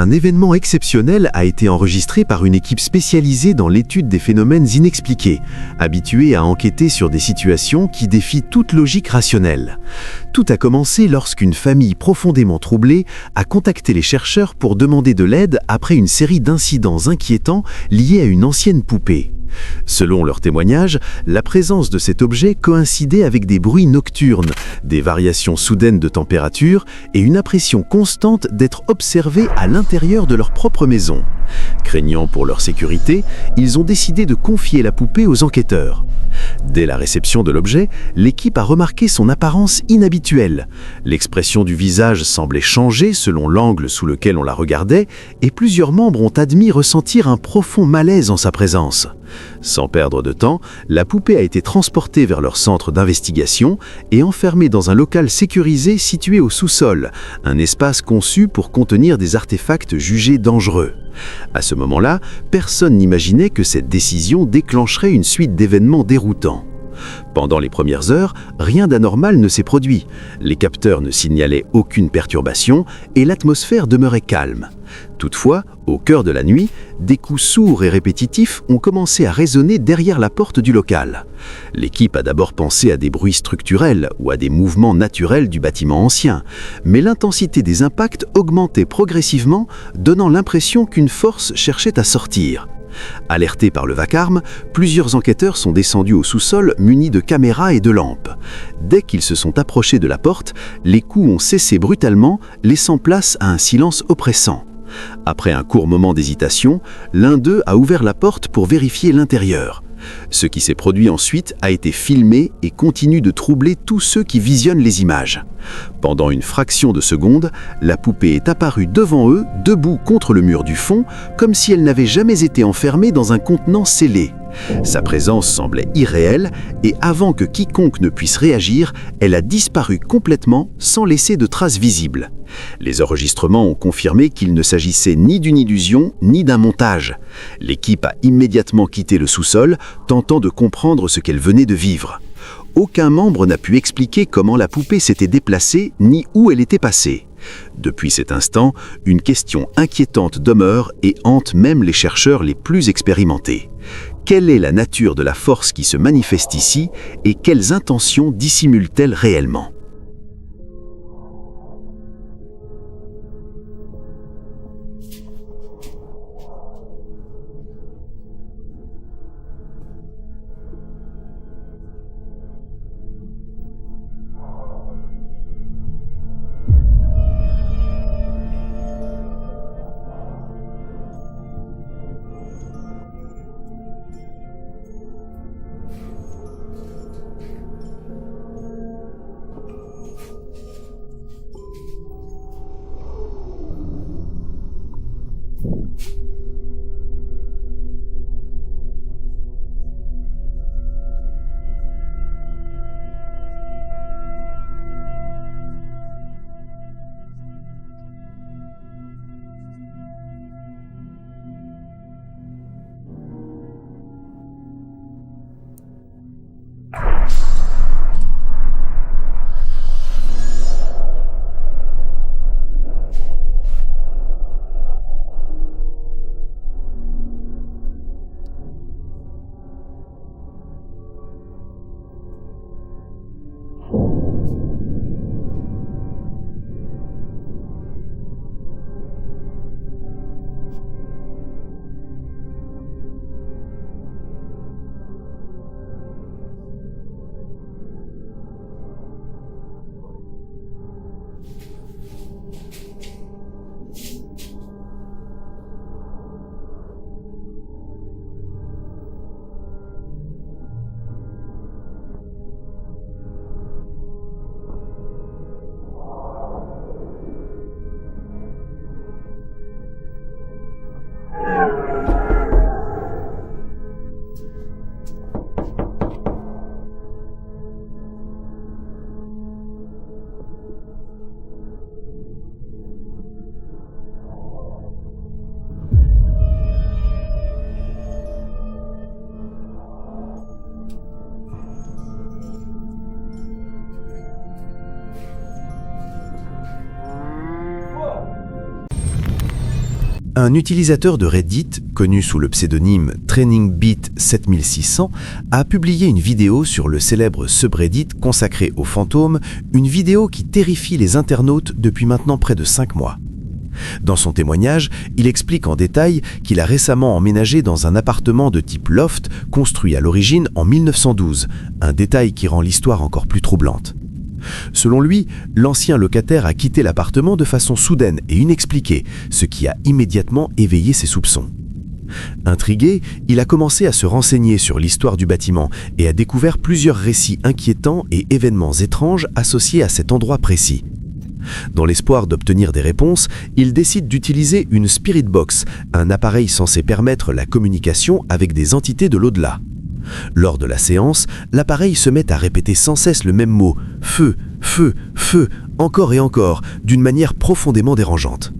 Un événement exceptionnel a été enregistré par une équipe spécialisée dans l'étude des phénomènes inexpliqués, habituée à enquêter sur des situations qui défient toute logique rationnelle. Tout a commencé lorsqu'une famille profondément troublée a contacté les chercheurs pour demander de l'aide après une série d'incidents inquiétants liés à une ancienne poupée. Selon leur témoignage, la présence de cet objet coïncidait avec des bruits nocturnes, des variations soudaines de température et une impression constante d'être observés à l'intérieur de leur propre maison. Craignant pour leur sécurité, ils ont décidé de confier la poupée aux enquêteurs. Dès la réception de l'objet, l'équipe a remarqué son apparence inhabituelle. L'expression du visage semblait changer selon l'angle sous lequel on la regardait et plusieurs membres ont admis ressentir un profond malaise en sa présence. Sans perdre de temps, la poupée a été transportée vers leur centre d'investigation et enfermée dans un local sécurisé situé au sous-sol, un espace conçu pour contenir des artefacts jugés dangereux. À ce moment-là, personne n'imaginait que cette décision déclencherait une suite d'événements déroutants. Pendant les premières heures, rien d'anormal ne s'est produit. Les capteurs ne signalaient aucune perturbation et l'atmosphère demeurait calme. Toutefois, au cœur de la nuit, des coups sourds et répétitifs ont commencé à résonner derrière la porte du local. L'équipe a d'abord pensé à des bruits structurels ou à des mouvements naturels du bâtiment ancien, mais l'intensité des impacts augmentait progressivement, donnant l'impression qu'une force cherchait à sortir. Alertés par le vacarme, plusieurs enquêteurs sont descendus au sous-sol munis de caméras et de lampes. Dès qu'ils se sont approchés de la porte, les coups ont cessé brutalement, laissant place à un silence oppressant. Après un court moment d'hésitation, l'un d'eux a ouvert la porte pour vérifier l'intérieur. Ce qui s'est produit ensuite a été filmé et continue de troubler tous ceux qui visionnent les images. Pendant une fraction de seconde, la poupée est apparue devant eux, debout contre le mur du fond, comme si elle n'avait jamais été enfermée dans un contenant scellé. Sa présence semblait irréelle et avant que quiconque ne puisse réagir, elle a disparu complètement sans laisser de traces visibles. Les enregistrements ont confirmé qu'il ne s'agissait ni d'une illusion ni d'un montage. L'équipe a immédiatement quitté le sous-sol, tentant de comprendre ce qu'elle venait de vivre. Aucun membre n'a pu expliquer comment la poupée s'était déplacée ni où elle était passée. Depuis cet instant, une question inquiétante demeure et hante même les chercheurs les plus expérimentés. Quelle est la nature de la force qui se manifeste ici et quelles intentions dissimule-t-elle réellement ? Un utilisateur de Reddit, connu sous le pseudonyme TrainingBeat7600, a publié une vidéo sur le célèbre subreddit consacré aux fantômes, une vidéo qui terrifie les internautes depuis maintenant près de 5 mois. Dans son témoignage, il explique en détail qu'il a récemment emménagé dans un appartement de type loft construit à l'origine en 1912, un détail qui rend l'histoire encore plus troublante. Selon lui, l'ancien locataire a quitté l'appartement de façon soudaine et inexpliquée, ce qui a immédiatement éveillé ses soupçons. Intrigué, il a commencé à se renseigner sur l'histoire du bâtiment et a découvert plusieurs récits inquiétants et événements étranges associés à cet endroit précis. Dans l'espoir d'obtenir des réponses, il décide d'utiliser une Spirit Box, un appareil censé permettre la communication avec des entités de l'au-delà. Lors de la séance, l'appareil se met à répéter sans cesse le même mot « feu, feu, feu », encore et encore, d'une manière profondément dérangeante.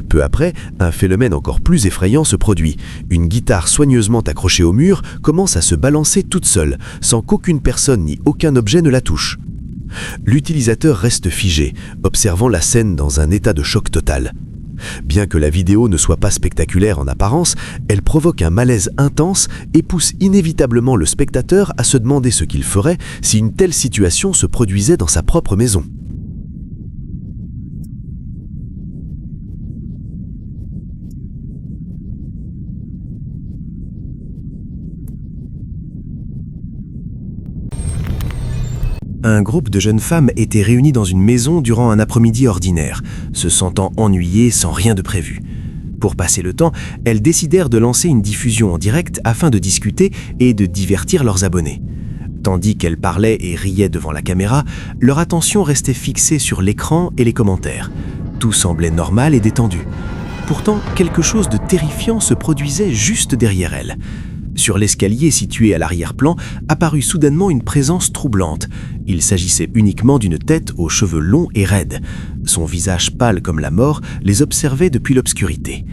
Peu après, un phénomène encore plus effrayant se produit. Une guitare soigneusement accrochée au mur commence à se balancer toute seule, sans qu'aucune personne ni aucun objet ne la touche. L'utilisateur reste figé, observant la scène dans un état de choc total. Bien que la vidéo ne soit pas spectaculaire en apparence, elle provoque un malaise intense et pousse inévitablement le spectateur à se demander ce qu'il ferait si une telle situation se produisait dans sa propre maison. Un groupe de jeunes femmes était réuni dans une maison durant un après-midi ordinaire, se sentant ennuyées sans rien de prévu. Pour passer le temps, elles décidèrent de lancer une diffusion en direct afin de discuter et de divertir leurs abonnés. Tandis qu'elles parlaient et riaient devant la caméra, leur attention restait fixée sur l'écran et les commentaires. Tout semblait normal et détendu. Pourtant, quelque chose de terrifiant se produisait juste derrière elles. Sur l'escalier situé à l'arrière-plan, apparut soudainement une présence troublante. Il s'agissait uniquement d'une tête aux cheveux longs et raides. Son visage pâle comme la mort les observait depuis l'obscurité.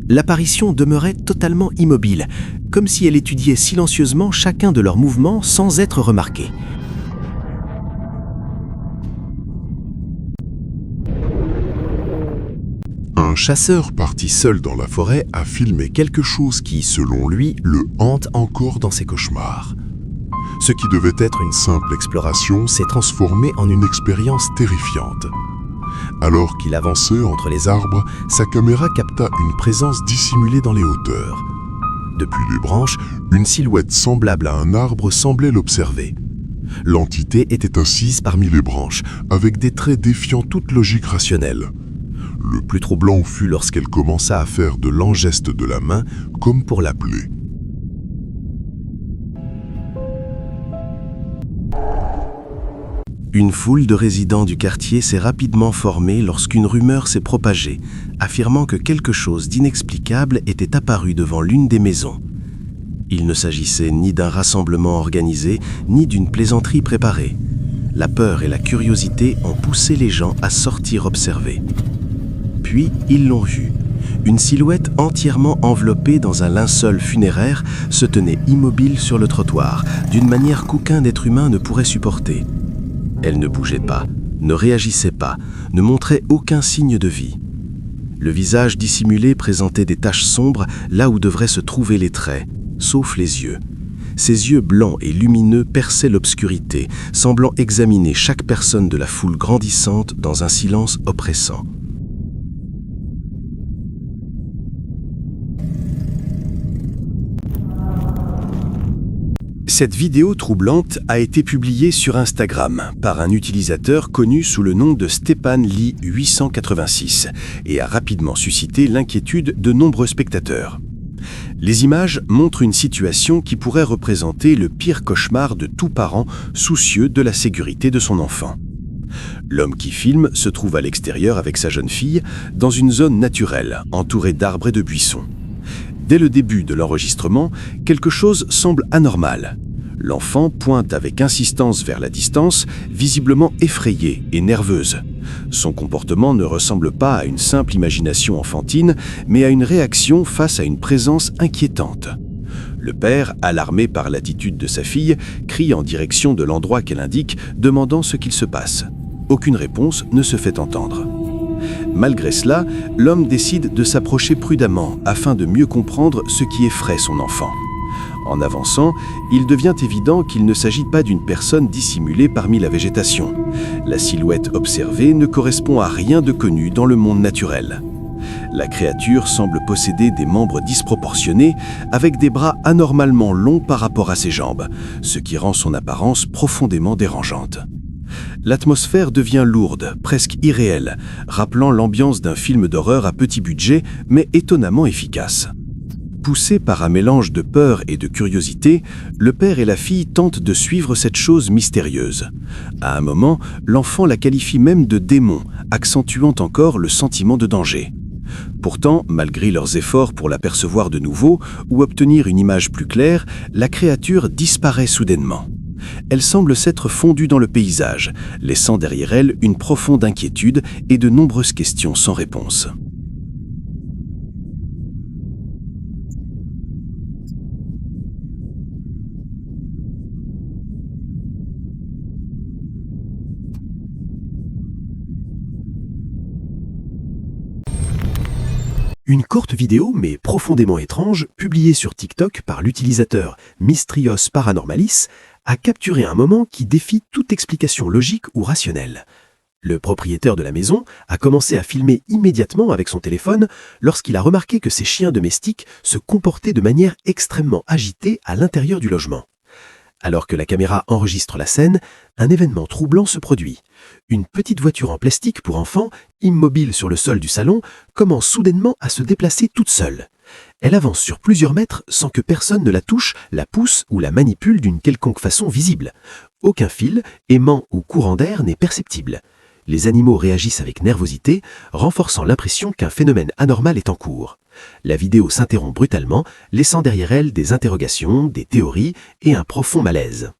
L'apparition demeurait totalement immobile, comme si elle étudiait silencieusement chacun de leurs mouvements sans être remarquée. Un chasseur parti seul dans la forêt a filmé quelque chose qui, selon lui, le hante encore dans ses cauchemars. Ce qui devait être une simple exploration s'est transformé en une expérience terrifiante. Alors qu'il avançait entre les arbres, sa caméra capta une présence dissimulée dans les hauteurs. Depuis les branches, une silhouette semblable à un arbre semblait l'observer. L'entité était assise parmi les branches, avec des traits défiant toute logique rationnelle. Le plus troublant fut lorsqu'elle commença à faire de lents gestes de la main, comme pour l'appeler. Une foule de résidents du quartier s'est rapidement formée lorsqu'une rumeur s'est propagée, affirmant que quelque chose d'inexplicable était apparu devant l'une des maisons. Il ne s'agissait ni d'un rassemblement organisé, ni d'une plaisanterie préparée. La peur et la curiosité ont poussé les gens à sortir observer. Puis, ils l'ont vu. Une silhouette entièrement enveloppée dans un linceul funéraire se tenait immobile sur le trottoir, d'une manière qu'aucun être humain ne pourrait supporter. Elle ne bougeait pas, ne réagissait pas, ne montrait aucun signe de vie. Le visage dissimulé présentait des taches sombres là où devraient se trouver les traits, sauf les yeux. Ses yeux blancs et lumineux perçaient l'obscurité, semblant examiner chaque personne de la foule grandissante dans un silence oppressant. Cette vidéo troublante a été publiée sur Instagram par un utilisateur connu sous le nom de Stepan Lee 886 et a rapidement suscité l'inquiétude de nombreux spectateurs. Les images montrent une situation qui pourrait représenter le pire cauchemar de tout parent soucieux de la sécurité de son enfant. L'homme qui filme se trouve à l'extérieur avec sa jeune fille, dans une zone naturelle, entourée d'arbres et de buissons. Dès le début de l'enregistrement, quelque chose semble anormal. L'enfant pointe avec insistance vers la distance, visiblement effrayée et nerveuse. Son comportement ne ressemble pas à une simple imagination enfantine, mais à une réaction face à une présence inquiétante. Le père, alarmé par l'attitude de sa fille, crie en direction de l'endroit qu'elle indique, demandant ce qu'il se passe. Aucune réponse ne se fait entendre. Malgré cela, l'homme décide de s'approcher prudemment afin de mieux comprendre ce qui effraie son enfant. En avançant, il devient évident qu'il ne s'agit pas d'une personne dissimulée parmi la végétation. La silhouette observée ne correspond à rien de connu dans le monde naturel. La créature semble posséder des membres disproportionnés avec des bras anormalement longs par rapport à ses jambes, ce qui rend son apparence profondément dérangeante. L'atmosphère devient lourde, presque irréelle, rappelant l'ambiance d'un film d'horreur à petit budget, mais étonnamment efficace. Poussés par un mélange de peur et de curiosité, le père et la fille tentent de suivre cette chose mystérieuse. À un moment, l'enfant la qualifie même de démon, accentuant encore le sentiment de danger. Pourtant, malgré leurs efforts pour l'apercevoir de nouveau ou obtenir une image plus claire, la créature disparaît soudainement. Elle semble s'être fondue dans le paysage, laissant derrière elle une profonde inquiétude et de nombreuses questions sans réponse. Une courte vidéo, mais profondément étrange, publiée sur TikTok par l'utilisateur Mystrios Paranormalis, a capturé un moment qui défie toute explication logique ou rationnelle. Le propriétaire de la maison a commencé à filmer immédiatement avec son téléphone lorsqu'il a remarqué que ses chiens domestiques se comportaient de manière extrêmement agitée à l'intérieur du logement. Alors que la caméra enregistre la scène, un événement troublant se produit. Une petite voiture en plastique pour enfants, immobile sur le sol du salon, commence soudainement à se déplacer toute seule. Elle avance sur plusieurs mètres sans que personne ne la touche, la pousse ou la manipule d'une quelconque façon visible. Aucun fil, aimant ou courant d'air n'est perceptible. Les animaux réagissent avec nervosité, renforçant l'impression qu'un phénomène anormal est en cours. La vidéo s'interrompt brutalement, laissant derrière elle des interrogations, des théories et un profond malaise.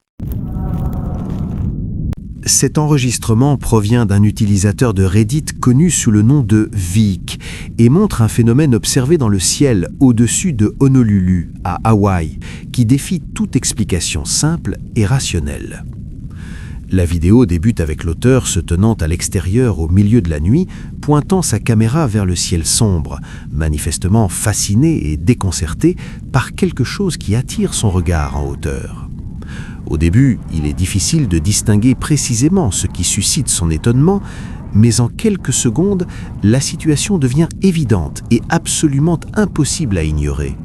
Cet enregistrement provient d'un utilisateur de Reddit connu sous le nom de Vic et montre un phénomène observé dans le ciel au-dessus de Honolulu, à Hawaï, qui défie toute explication simple et rationnelle. La vidéo débute avec l'auteur se tenant à l'extérieur au milieu de la nuit, pointant sa caméra vers le ciel sombre, manifestement fasciné et déconcerté par quelque chose qui attire son regard en hauteur. Au début, il est difficile de distinguer précisément ce qui suscite son étonnement, mais en quelques secondes, la situation devient évidente et absolument impossible à ignorer.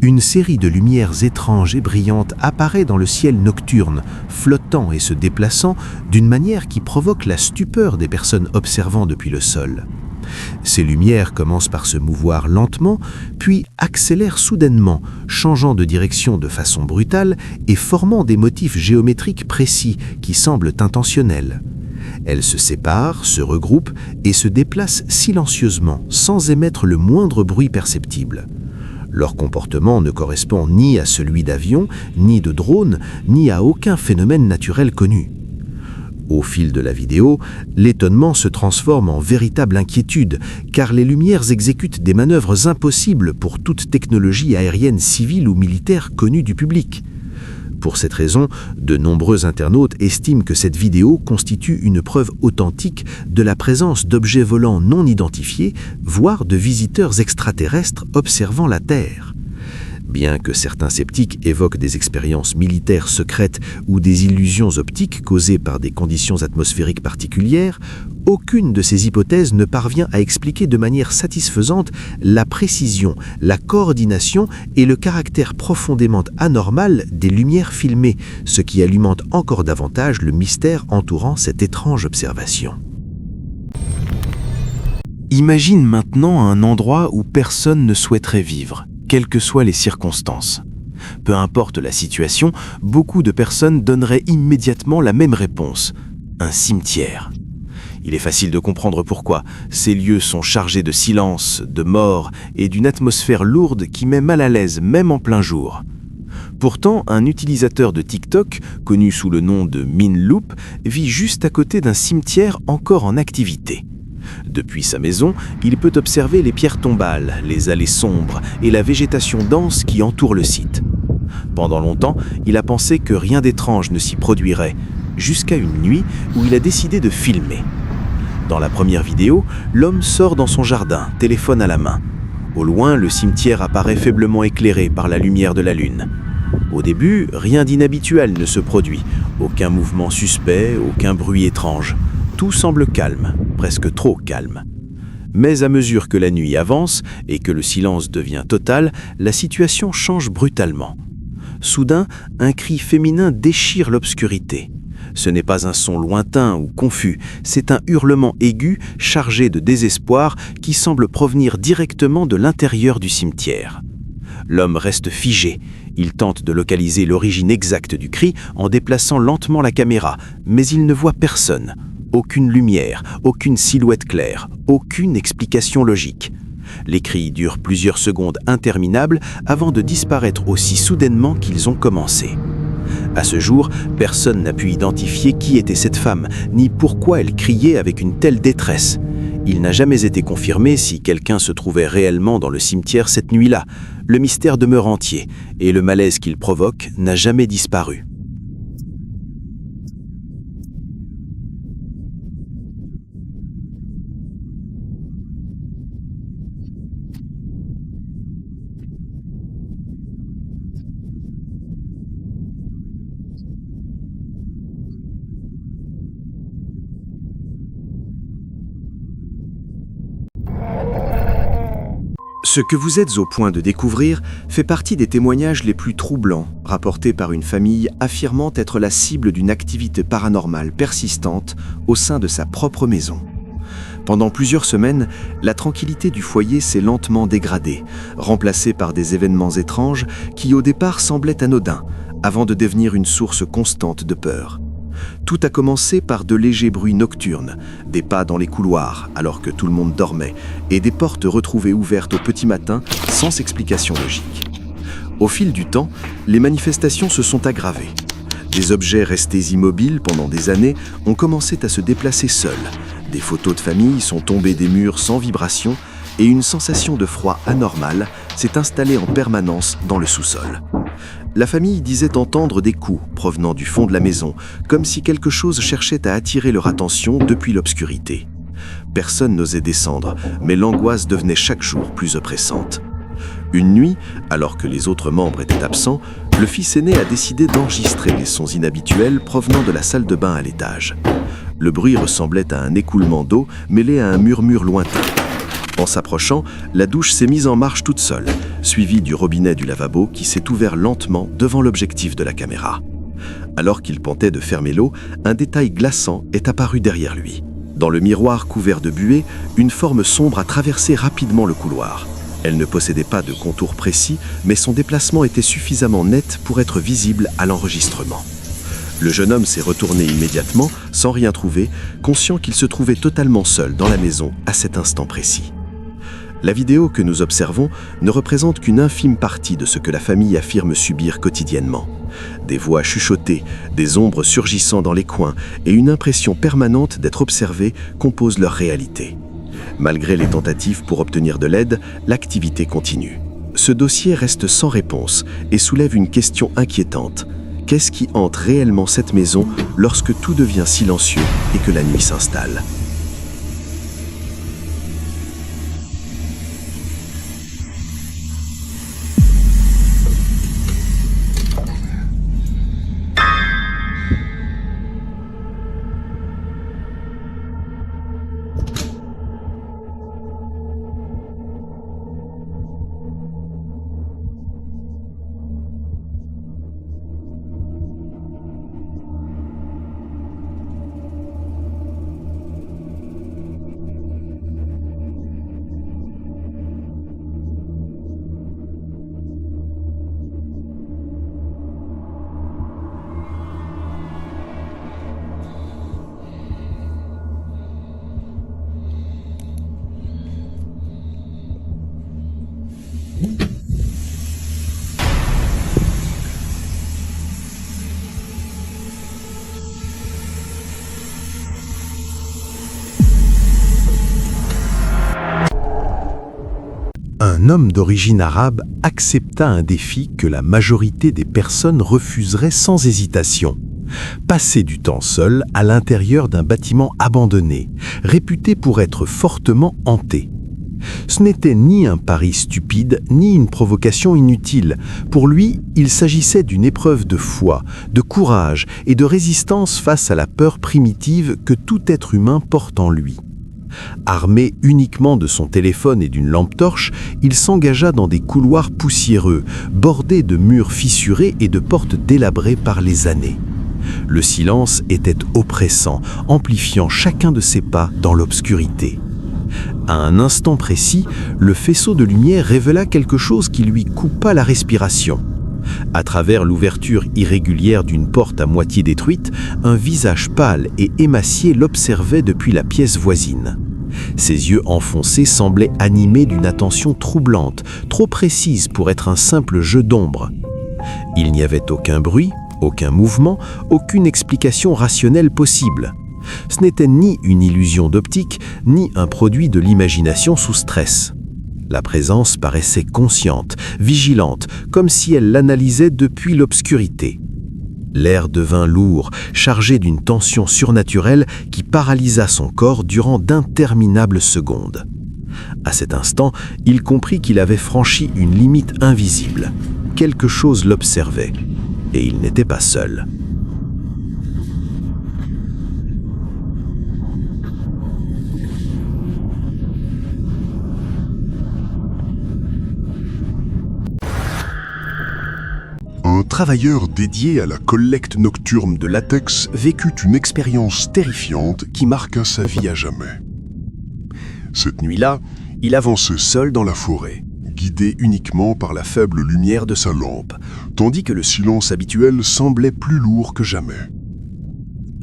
Une série de lumières étranges et brillantes apparaît dans le ciel nocturne, flottant et se déplaçant d'une manière qui provoque la stupeur des personnes observant depuis le sol. Ces lumières commencent par se mouvoir lentement, puis accélèrent soudainement, changeant de direction de façon brutale et formant des motifs géométriques précis qui semblent intentionnels. Elles se séparent, se regroupent et se déplacent silencieusement, sans émettre le moindre bruit perceptible. Leur comportement ne correspond ni à celui d'avions, ni de drones, ni à aucun phénomène naturel connu. Au fil de la vidéo, l'étonnement se transforme en véritable inquiétude, car les lumières exécutent des manœuvres impossibles pour toute technologie aérienne civile ou militaire connue du public. Pour cette raison, de nombreux internautes estiment que cette vidéo constitue une preuve authentique de la présence d'objets volants non identifiés, voire de visiteurs extraterrestres observant la Terre. Bien que certains sceptiques évoquent des expériences militaires secrètes ou des illusions optiques causées par des conditions atmosphériques particulières, aucune de ces hypothèses ne parvient à expliquer de manière satisfaisante la précision, la coordination et le caractère profondément anormal des lumières filmées, ce qui alimente encore davantage le mystère entourant cette étrange observation. Imagine maintenant un endroit où personne ne souhaiterait vivre, quelles que soient les circonstances. Peu importe la situation, beaucoup de personnes donneraient immédiatement la même réponse: un cimetière. Il est facile de comprendre pourquoi. Ces lieux sont chargés de silence, de mort et d'une atmosphère lourde qui met mal à l'aise même en plein jour. Pourtant, un utilisateur de TikTok, connu sous le nom de Minloop, vit juste à côté d'un cimetière encore en activité. Depuis sa maison, il peut observer les pierres tombales, les allées sombres et la végétation dense qui entoure le site. Pendant longtemps, il a pensé que rien d'étrange ne s'y produirait, jusqu'à une nuit où il a décidé de filmer. Dans la première vidéo, l'homme sort dans son jardin, téléphone à la main. Au loin, le cimetière apparaît faiblement éclairé par la lumière de la lune. Au début, rien d'inhabituel ne se produit, aucun mouvement suspect, aucun bruit étrange. Tout semble calme, presque trop calme. Mais à mesure que la nuit avance et que le silence devient total, la situation change brutalement. Soudain, un cri féminin déchire l'obscurité. Ce n'est pas un son lointain ou confus, c'est un hurlement aigu chargé de désespoir qui semble provenir directement de l'intérieur du cimetière. L'homme reste figé. Il tente de localiser l'origine exacte du cri en déplaçant lentement la caméra, mais il ne voit personne. Aucune lumière, aucune silhouette claire, aucune explication logique. Les cris durent plusieurs secondes interminables avant de disparaître aussi soudainement qu'ils ont commencé. À ce jour, personne n'a pu identifier qui était cette femme, ni pourquoi elle criait avec une telle détresse. Il n'a jamais été confirmé si quelqu'un se trouvait réellement dans le cimetière cette nuit-là. Le mystère demeure entier, et le malaise qu'il provoque n'a jamais disparu. Ce que vous êtes au point de découvrir fait partie des témoignages les plus troublants rapportés par une famille affirmant être la cible d'une activité paranormale persistante au sein de sa propre maison. Pendant plusieurs semaines, la tranquillité du foyer s'est lentement dégradée, remplacée par des événements étranges qui au départ semblaient anodins, avant de devenir une source constante de peur. Tout a commencé par de légers bruits nocturnes, des pas dans les couloirs alors que tout le monde dormait, et des portes retrouvées ouvertes au petit matin sans explication logique. Au fil du temps, les manifestations se sont aggravées. Des objets restés immobiles pendant des années ont commencé à se déplacer seuls. Des photos de famille sont tombées des murs sans vibration et une sensation de froid anormal s'est installée en permanence dans le sous-sol. La famille disait entendre des coups provenant du fond de la maison, comme si quelque chose cherchait à attirer leur attention depuis l'obscurité. Personne n'osait descendre, mais l'angoisse devenait chaque jour plus oppressante. Une nuit, alors que les autres membres étaient absents, le fils aîné a décidé d'enregistrer les sons inhabituels provenant de la salle de bain à l'étage. Le bruit ressemblait à un écoulement d'eau mêlé à un murmure lointain. En s'approchant, la douche s'est mise en marche toute seule, suivie du robinet du lavabo qui s'est ouvert lentement devant l'objectif de la caméra. Alors qu'il tentait de fermer l'eau, un détail glaçant est apparu derrière lui. Dans le miroir couvert de buée, une forme sombre a traversé rapidement le couloir. Elle ne possédait pas de contour précis, mais son déplacement était suffisamment net pour être visible à l'enregistrement. Le jeune homme s'est retourné immédiatement, sans rien trouver, conscient qu'il se trouvait totalement seul dans la maison à cet instant précis. La vidéo que nous observons ne représente qu'une infime partie de ce que la famille affirme subir quotidiennement. Des voix chuchotées, des ombres surgissant dans les coins et une impression permanente d'être observée composent leur réalité. Malgré les tentatives pour obtenir de l'aide, l'activité continue. Ce dossier reste sans réponse et soulève une question inquiétante. Qu'est-ce qui hante réellement cette maison lorsque tout devient silencieux et que la nuit s'installe ? Un homme d'origine arabe accepta un défi que la majorité des personnes refuseraient sans hésitation. Passer du temps seul à l'intérieur d'un bâtiment abandonné, réputé pour être fortement hanté. Ce n'était ni un pari stupide, ni une provocation inutile. Pour lui, il s'agissait d'une épreuve de foi, de courage et de résistance face à la peur primitive que tout être humain porte en lui. Armé uniquement de son téléphone et d'une lampe torche, il s'engagea dans des couloirs poussiéreux, bordés de murs fissurés et de portes délabrées par les années. Le silence était oppressant, amplifiant chacun de ses pas dans l'obscurité. À un instant précis, le faisceau de lumière révéla quelque chose qui lui coupa la respiration. À travers l'ouverture irrégulière d'une porte à moitié détruite, un visage pâle et émacié l'observait depuis la pièce voisine. Ses yeux enfoncés semblaient animés d'une attention troublante, trop précise pour être un simple jeu d'ombre. Il n'y avait aucun bruit, aucun mouvement, aucune explication rationnelle possible. Ce n'était ni une illusion d'optique, ni un produit de l'imagination sous stress. La présence paraissait consciente, vigilante, comme si elle l'analysait depuis l'obscurité. L'air devint lourd, chargé d'une tension surnaturelle qui paralysa son corps durant d'interminables secondes. À cet instant, il comprit qu'il avait franchi une limite invisible. Quelque chose l'observait, et il n'était pas seul. Un travailleur dédié à la collecte nocturne de latex vécut une expérience terrifiante qui marqua sa vie à jamais. Cette nuit-là, il avançait seul dans la forêt, guidé uniquement par la faible lumière de sa lampe, tandis que le silence habituel semblait plus lourd que jamais.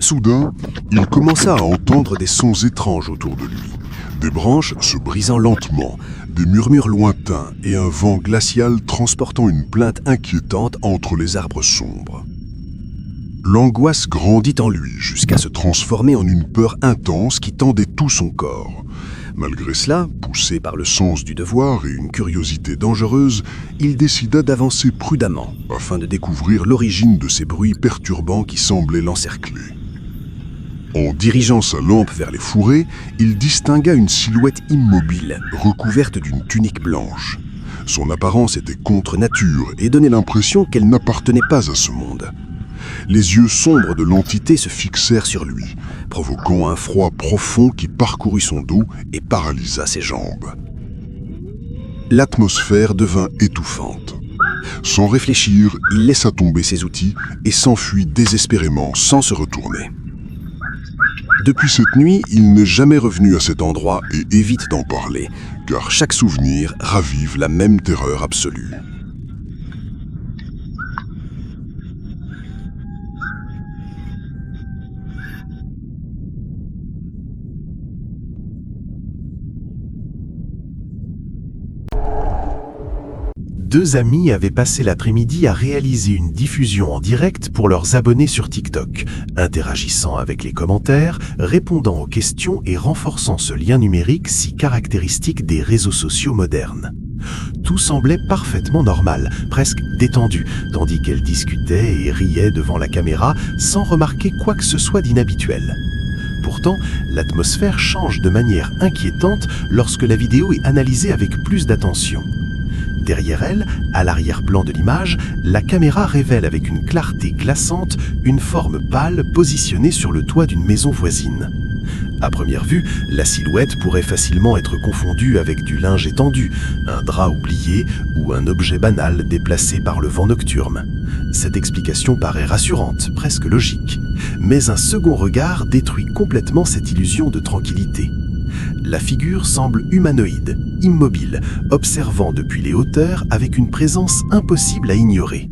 Soudain, il commença à entendre des sons étranges autour de lui, des branches se brisant lentement, des murmures lointains et un vent glacial transportant une plainte inquiétante entre les arbres sombres. L'angoisse grandit en lui jusqu'à se transformer en une peur intense qui tendait tout son corps. Malgré cela, poussé par le sens du devoir et une curiosité dangereuse, il décida d'avancer prudemment afin de découvrir l'origine de ces bruits perturbants qui semblaient l'encercler. En dirigeant sa lampe vers les fourrés, il distingua une silhouette immobile, recouverte d'une tunique blanche. Son apparence était contre nature et donnait l'impression qu'elle n'appartenait pas à ce monde. Les yeux sombres de l'entité se fixèrent sur lui, provoquant un froid profond qui parcourut son dos et paralysa ses jambes. L'atmosphère devint étouffante. Sans réfléchir, il laissa tomber ses outils et s'enfuit désespérément sans se retourner. Depuis cette nuit, il n'est jamais revenu à cet endroit et évite d'en parler, car chaque souvenir ravive la même terreur absolue. Deux amis avaient passé l'après-midi à réaliser une diffusion en direct pour leurs abonnés sur TikTok, interagissant avec les commentaires, répondant aux questions et renforçant ce lien numérique si caractéristique des réseaux sociaux modernes. Tout semblait parfaitement normal, presque détendu, tandis qu'elles discutaient et riaient devant la caméra sans remarquer quoi que ce soit d'inhabituel. Pourtant, l'atmosphère change de manière inquiétante lorsque la vidéo est analysée avec plus d'attention. Derrière elle, à l'arrière-plan de l'image, la caméra révèle avec une clarté glaçante une forme pâle positionnée sur le toit d'une maison voisine. À première vue, la silhouette pourrait facilement être confondue avec du linge étendu, un drap oublié ou un objet banal déplacé par le vent nocturne. Cette explication paraît rassurante, presque logique. Mais un second regard détruit complètement cette illusion de tranquillité. La figure semble humanoïde, immobile, observant depuis les hauteurs avec une présence impossible à ignorer.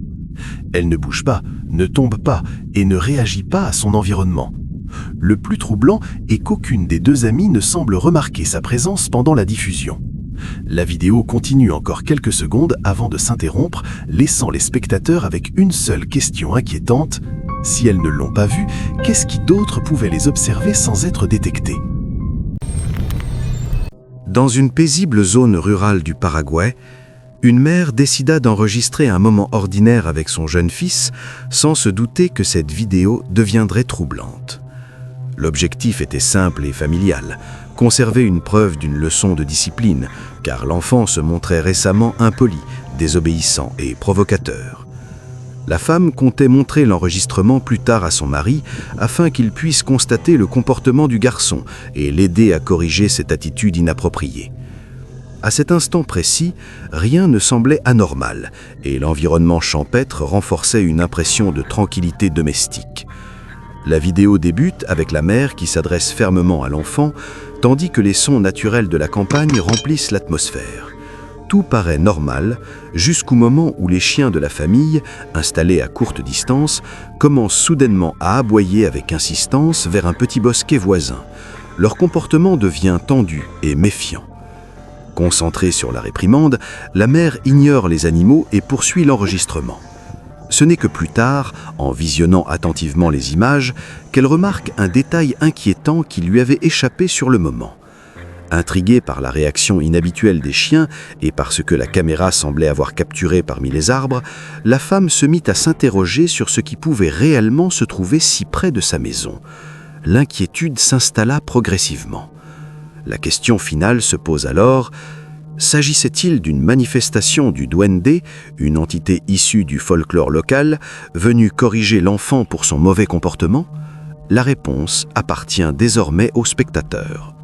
Elle ne bouge pas, ne tombe pas et ne réagit pas à son environnement. Le plus troublant est qu'aucune des deux amies ne semble remarquer sa présence pendant la diffusion. La vidéo continue encore quelques secondes avant de s'interrompre, laissant les spectateurs avec une seule question inquiétante. Si elles ne l'ont pas vue, qu'est-ce qui d'autre pouvait les observer sans être détecté ? Dans une paisible zone rurale du Paraguay, Une mère décida d'enregistrer un moment ordinaire avec son jeune fils sans se douter que cette vidéo deviendrait troublante. L'objectif était simple et familial, conserver une preuve d'une leçon de discipline, car l'enfant se montrait récemment impoli, désobéissant et provocateur. La femme comptait montrer l'enregistrement plus tard à son mari afin qu'il puisse constater le comportement du garçon et l'aider à corriger cette attitude inappropriée. À cet instant précis, rien ne semblait anormal et l'environnement champêtre renforçait une impression de tranquillité domestique. La vidéo débute avec la mère qui s'adresse fermement à l'enfant, tandis que les sons naturels de la campagne remplissent l'atmosphère. Tout paraît normal jusqu'au moment où les chiens de la famille, installés à courte distance, commencent soudainement à aboyer avec insistance vers un petit bosquet voisin. Leur comportement devient tendu et méfiant. Concentrée sur la réprimande, la mère ignore les animaux et poursuit l'enregistrement. Ce n'est que plus tard, en visionnant attentivement les images, qu'elle remarque un détail inquiétant qui lui avait échappé sur le moment. Intriguée par la réaction inhabituelle des chiens et par ce que la caméra semblait avoir capturé parmi les arbres, la femme se mit à s'interroger sur ce qui pouvait réellement se trouver si près de sa maison. L'inquiétude s'installa progressivement. La question finale se pose alors, s'agissait-il d'une manifestation du duende, une entité issue du folklore local, venue corriger l'enfant pour son mauvais comportement? La réponse appartient désormais au spectateur.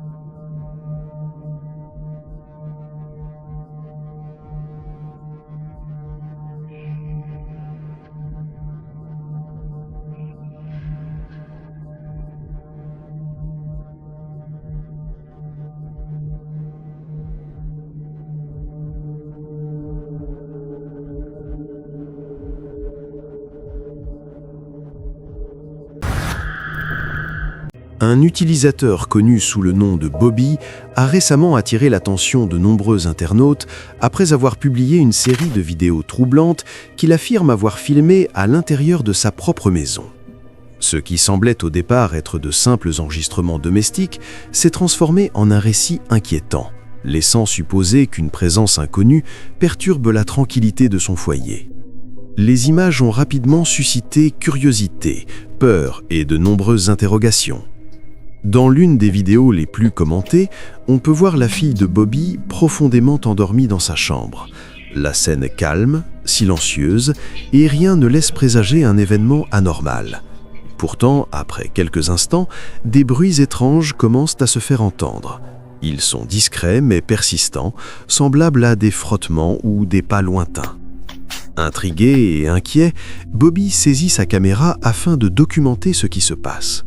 Un utilisateur connu sous le nom de Bobby a récemment attiré l'attention de nombreux internautes après avoir publié une série de vidéos troublantes qu'il affirme avoir filmées à l'intérieur de sa propre maison. Ce qui semblait au départ être de simples enregistrements domestiques s'est transformé en un récit inquiétant, laissant supposer qu'une présence inconnue perturbe la tranquillité de son foyer. Les images ont rapidement suscité curiosité, peur et de nombreuses interrogations. Dans l'une des vidéos les plus commentées, on peut voir la fille de Bobby profondément endormie dans sa chambre. La scène est calme, silencieuse, et rien ne laisse présager un événement anormal. Pourtant, après quelques instants, des bruits étranges commencent à se faire entendre. Ils sont discrets mais persistants, semblables à des frottements ou des pas lointains. Intrigué et inquiet, Bobby saisit sa caméra afin de documenter ce qui se passe.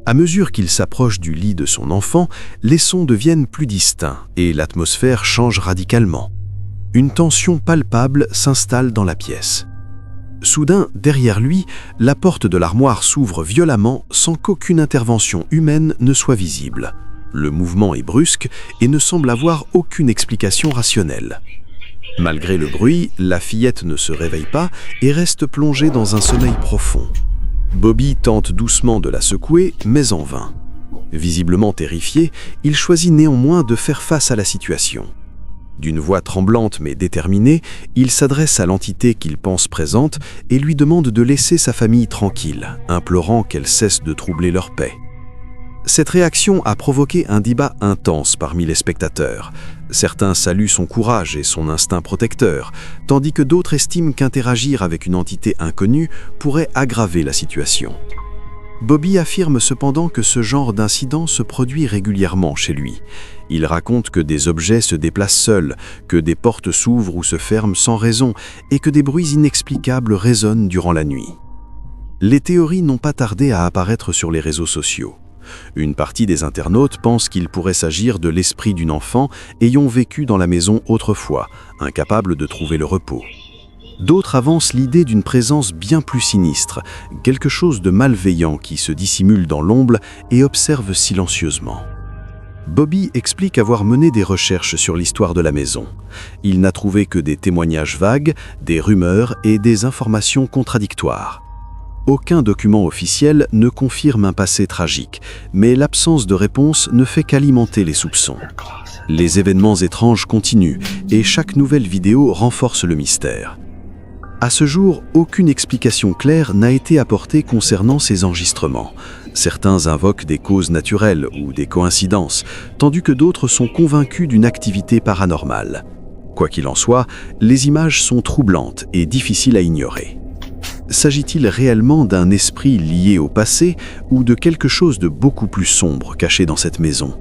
À mesure qu'il s'approche du lit de son enfant, les sons deviennent plus distincts et l'atmosphère change radicalement. Une tension palpable s'installe dans la pièce. Soudain, derrière lui, la porte de l'armoire s'ouvre violemment sans qu'aucune intervention humaine ne soit visible. Le mouvement est brusque et ne semble avoir aucune explication rationnelle. Malgré le bruit, la fillette ne se réveille pas et reste plongée dans un sommeil profond. Bobby tente doucement de la secouer, mais en vain. Visiblement terrifié, il choisit néanmoins de faire face à la situation. D'une voix tremblante mais déterminée, il s'adresse à l'entité qu'il pense présente et lui demande de laisser sa famille tranquille, implorant qu'elle cesse de troubler leur paix. Cette réaction a provoqué un débat intense parmi les spectateurs. Certains saluent son courage et son instinct protecteur, tandis que d'autres estiment qu'interagir avec une entité inconnue pourrait aggraver la situation. Bobby affirme cependant que ce genre d'incident se produit régulièrement chez lui. Il raconte que des objets se déplacent seuls, que des portes s'ouvrent ou se ferment sans raison et que des bruits inexplicables résonnent durant la nuit. Les théories n'ont pas tardé à apparaître sur les réseaux sociaux. Une partie des internautes pense qu'il pourrait s'agir de l'esprit d'une enfant ayant vécu dans la maison autrefois, incapable de trouver le repos. D'autres avancent l'idée d'une présence bien plus sinistre, quelque chose de malveillant qui se dissimule dans l'ombre et observe silencieusement. Bobby explique avoir mené des recherches sur l'histoire de la maison. Il n'a trouvé que des témoignages vagues, des rumeurs et des informations contradictoires. Aucun document officiel ne confirme un passé tragique, mais l'absence de réponse ne fait qu'alimenter les soupçons. Les événements étranges continuent et chaque nouvelle vidéo renforce le mystère. À ce jour, aucune explication claire n'a été apportée concernant ces enregistrements. Certains invoquent des causes naturelles ou des coïncidences, tandis que d'autres sont convaincus d'une activité paranormale. Quoi qu'il en soit, les images sont troublantes et difficiles à ignorer. S'agit-il réellement d'un esprit lié au passé ou de quelque chose de beaucoup plus sombre caché dans cette maison?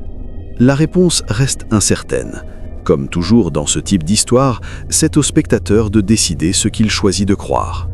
La réponse reste incertaine. Comme toujours dans ce type d'histoire, c'est au spectateur de décider ce qu'il choisit de croire.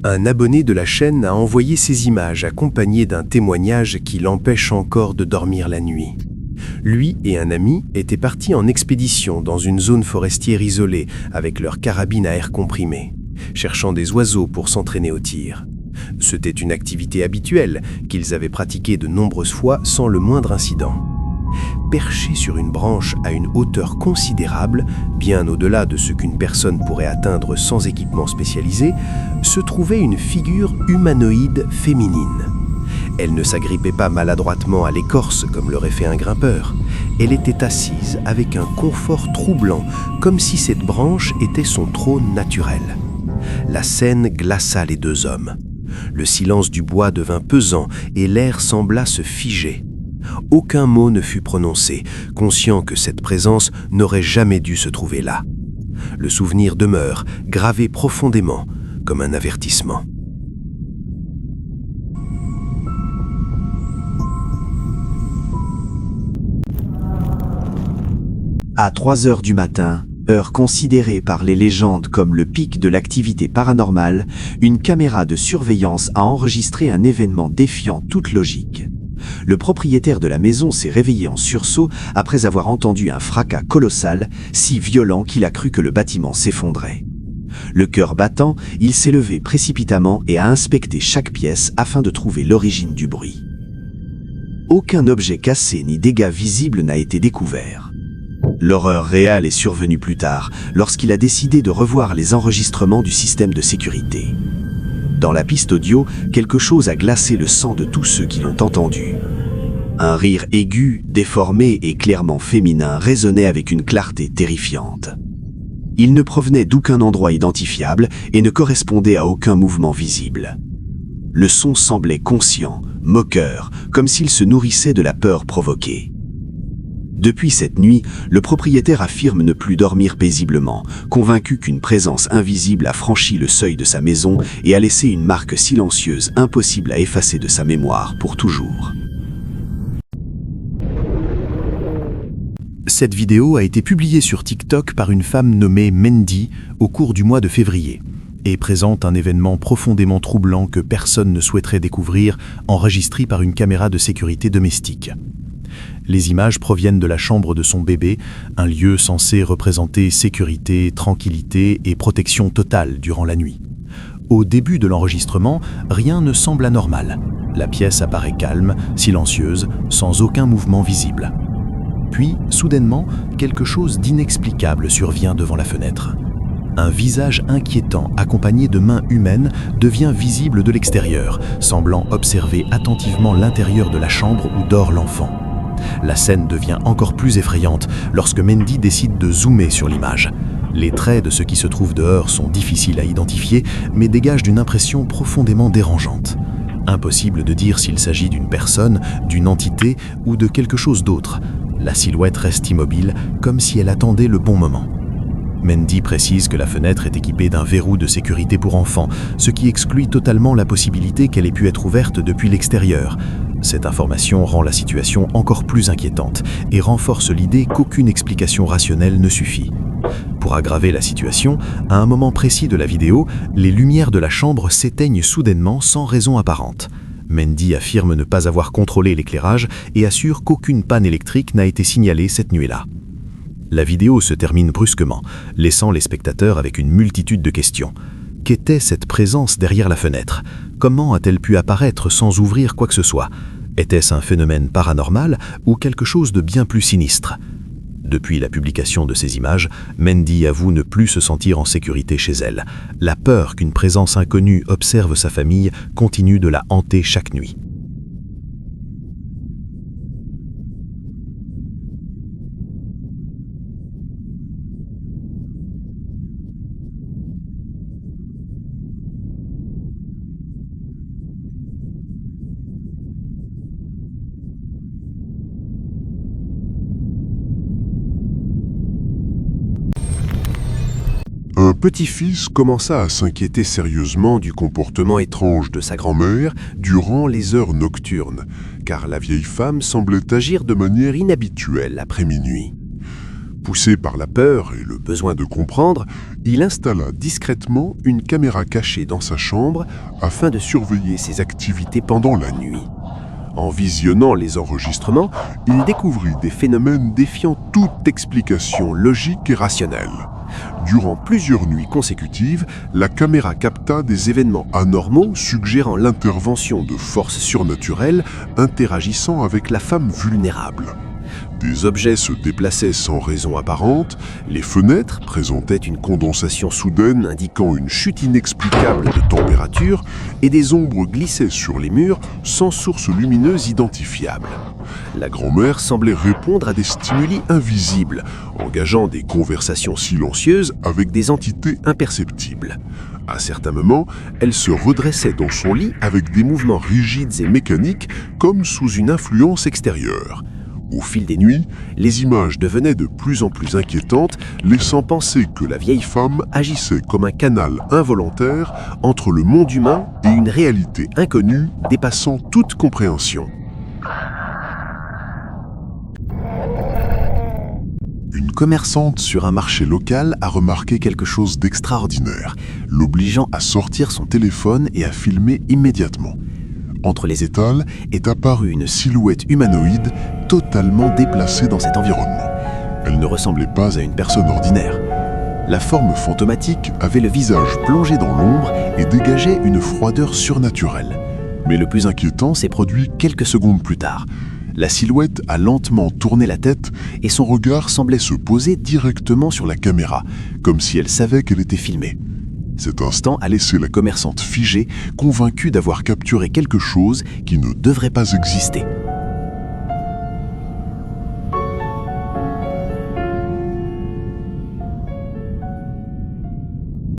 Un abonné de la chaîne a envoyé ces images accompagnées d'un témoignage qui l'empêche encore de dormir la nuit. Lui et un ami étaient partis en expédition dans une zone forestière isolée avec leur carabine à air comprimé, cherchant des oiseaux pour s'entraîner au tir. C'était une activité habituelle qu'ils avaient pratiquée de nombreuses fois sans le moindre incident. Perché sur une branche à une hauteur considérable, bien au-delà de ce qu'une personne pourrait atteindre sans équipement spécialisé, se trouvait une figure humanoïde féminine. Elle ne s'agrippait pas maladroitement à l'écorce comme l'aurait fait un grimpeur. Elle était assise avec un confort troublant, comme si cette branche était son trône naturel. La scène glaça les deux hommes. Le silence du bois devint pesant et l'air sembla se figer. Aucun mot ne fut prononcé, conscient que cette présence n'aurait jamais dû se trouver là. Le souvenir demeure, gravé profondément, comme un avertissement. À 3 heures du matin, heure considérée par les légendes comme le pic de l'activité paranormale, une caméra de surveillance a enregistré un événement défiant toute logique. Le propriétaire de la maison s'est réveillé en sursaut après avoir entendu un fracas colossal, si violent qu'il a cru que le bâtiment s'effondrait. Le cœur battant, il s'est levé précipitamment et a inspecté chaque pièce afin de trouver l'origine du bruit. Aucun objet cassé ni dégât visible n'a été découvert. L'horreur réelle est survenue plus tard, lorsqu'il a décidé de revoir les enregistrements du système de sécurité. Dans la piste audio, quelque chose a glacé le sang de tous ceux qui l'ont entendu. Un rire aigu, déformé et clairement féminin résonnait avec une clarté terrifiante. Il ne provenait d'aucun endroit identifiable et ne correspondait à aucun mouvement visible. Le son semblait conscient, moqueur, comme s'il se nourrissait de la peur provoquée. Depuis cette nuit, le propriétaire affirme ne plus dormir paisiblement, convaincu qu'une présence invisible a franchi le seuil de sa maison et a laissé une marque silencieuse impossible à effacer de sa mémoire pour toujours. Cette vidéo a été publiée sur TikTok par une femme nommée Mendy au cours du mois de février et présente un événement profondément troublant que personne ne souhaiterait découvrir, enregistré par une caméra de sécurité domestique. Les images proviennent de la chambre de son bébé, un lieu censé représenter sécurité, tranquillité et protection totale durant la nuit. Au début de l'enregistrement, rien ne semble anormal. La pièce apparaît calme, silencieuse, sans aucun mouvement visible. Puis, soudainement, quelque chose d'inexplicable survient devant la fenêtre. Un visage inquiétant accompagné de mains humaines devient visible de l'extérieur, semblant observer attentivement l'intérieur de la chambre où dort l'enfant. La scène devient encore plus effrayante lorsque Mandy décide de zoomer sur l'image. Les traits de ce qui se trouve dehors sont difficiles à identifier, mais dégagent d'une impression profondément dérangeante. Impossible de dire s'il s'agit d'une personne, d'une entité ou de quelque chose d'autre. La silhouette reste immobile, comme si elle attendait le bon moment. Mandy précise que la fenêtre est équipée d'un verrou de sécurité pour enfants, ce qui exclut totalement la possibilité qu'elle ait pu être ouverte depuis l'extérieur. Cette information rend la situation encore plus inquiétante et renforce l'idée qu'aucune explication rationnelle ne suffit. Pour aggraver la situation, à un moment précis de la vidéo, les lumières de la chambre s'éteignent soudainement sans raison apparente. Mandy affirme ne pas avoir contrôlé l'éclairage et assure qu'aucune panne électrique n'a été signalée cette nuit-là. La vidéo se termine brusquement, laissant les spectateurs avec une multitude de questions. Qu'était cette présence derrière la fenêtre? Comment a-t-elle pu apparaître sans ouvrir quoi que ce soit? Était-ce un phénomène paranormal ou quelque chose de bien plus sinistre? Depuis la publication de ces images, Mandy avoue ne plus se sentir en sécurité chez elle. La peur qu'une présence inconnue observe sa famille continue de la hanter chaque nuit. Un petit-fils commença à s'inquiéter sérieusement du comportement étrange de sa grand-mère durant les heures nocturnes, car la vieille femme semblait agir de manière inhabituelle après minuit. Poussé par la peur et le besoin de comprendre, il installa discrètement une caméra cachée dans sa chambre afin de surveiller ses activités pendant la nuit. En visionnant les enregistrements, il découvrit des phénomènes défiant toute explication logique et rationnelle. Durant plusieurs nuits consécutives, la caméra capta des événements anormaux suggérant l'intervention de forces surnaturelles interagissant avec la femme vulnérable. Des objets se déplaçaient sans raison apparente, les fenêtres présentaient une condensation soudaine indiquant une chute inexplicable de température et des ombres glissaient sur les murs sans source lumineuse identifiable. La grand-mère semblait répondre à des stimuli invisibles, engageant des conversations silencieuses avec des entités imperceptibles. À certains moments, elle se redressait dans son lit avec des mouvements rigides et mécaniques comme sous une influence extérieure. Au fil des nuits, les images devenaient de plus en plus inquiétantes, laissant penser que la vieille femme agissait comme un canal involontaire entre le monde humain et une réalité inconnue dépassant toute compréhension. Une commerçante sur un marché local a remarqué quelque chose d'extraordinaire, l'obligeant à sortir son téléphone et à filmer immédiatement. Entre les étals est apparue une silhouette humanoïde totalement déplacée dans cet environnement. Elle ne ressemblait pas à une personne ordinaire. La forme fantomatique avait le visage plongé dans l'ombre et dégageait une froideur surnaturelle. Mais le plus inquiétant s'est produit quelques secondes plus tard. La silhouette a lentement tourné la tête et son regard semblait se poser directement sur la caméra, comme si elle savait qu'elle était filmée. Cet instant a laissé la commerçante figée, convaincue d'avoir capturé quelque chose qui ne devrait pas exister.